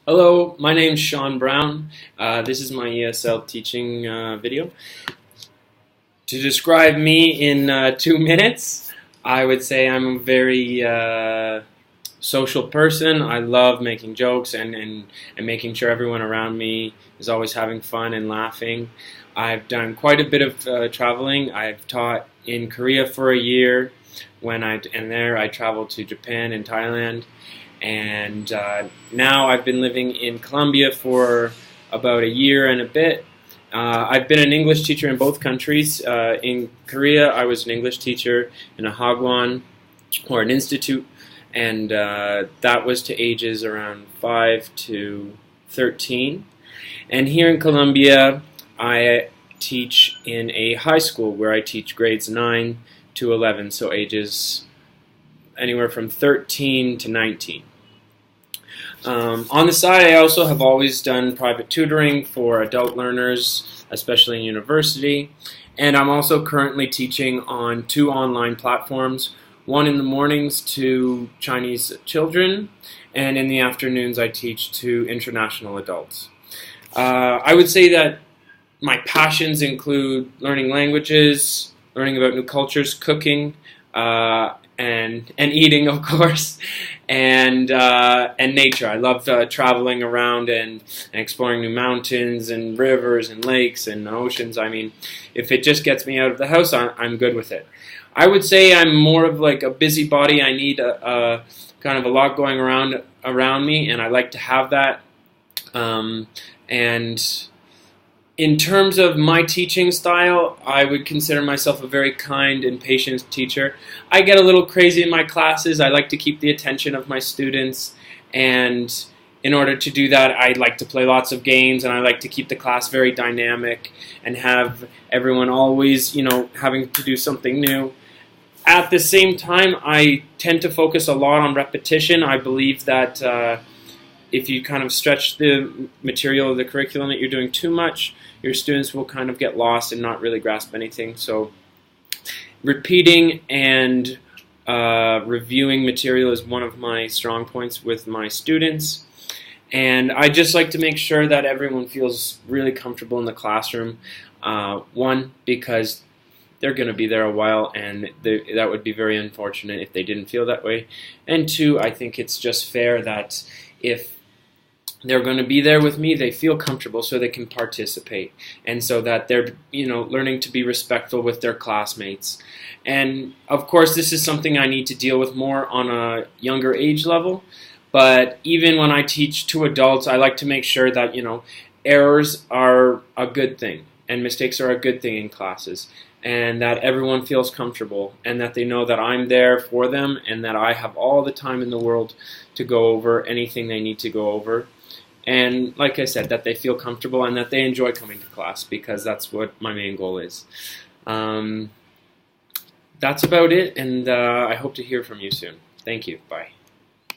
Hello, my name's Sean Brown. This is my ESL teaching video. To describe me in 2 minutes, I would say I'm a very social person. I love making jokes and making sure everyone around me is always having fun and laughing. I've done quite a bit of traveling. I've taught in Korea for a year. There I traveled to Japan and Thailand. And now I've been living in Colombia for about a year and a bit. I've been an English teacher in both countries. In Korea, I was an English teacher in a hagwon, or an institute, and that was to ages around 5 to 13. And here in Colombia, I teach in a high school where I teach grades 9 to 11, so ages anywhere from 13 to 19. On the side, I also have always done private tutoring for adult learners, especially in university. And I'm also currently teaching on 2 online platforms, one in the mornings to Chinese children, and in the afternoons I teach to international adults. I would say that my passions include learning languages, learning about new cultures, cooking, and eating, of course, and nature. I love traveling around and exploring new mountains and rivers and lakes and oceans. I mean, if it just gets me out of the house, I'm good with it. I would say I'm more of like a busybody. I need a kind of a lot going around me, and I like to have that. And in terms of my teaching style, I would consider myself a very kind and patient teacher. I get a little crazy in my classes. I like to keep the attention of my students, and in order to do that, I like to play lots of games, and I like to keep the class very dynamic and have everyone always, having to do something new. At the same time, I tend to focus a lot on repetition. I believe that if you kind of stretch the material of the curriculum that you're doing too much, your students will kind of get lost and not really grasp anything. So repeating and reviewing material is one of my strong points with my students. And I just like to make sure that everyone feels really comfortable in the classroom. One, because they're going to be there a while, and that would be very unfortunate if they didn't feel that way. And 2, I think it's just fair that if they're going to be there with me, they feel comfortable so they can participate, and so that they're learning to be respectful with their classmates. And of course, this is something I need to deal with more on a younger age level, but even when I teach to adults, I like to make sure that errors are a good thing and mistakes are a good thing in classes, and that everyone feels comfortable, and that they know that I'm there for them, and that I have all the time in the world to go over anything they need to go over. And like I said, that they feel comfortable and that they enjoy coming to class, because that's what my main goal is. That's about it, and I hope to hear from you soon. Thank you. Bye.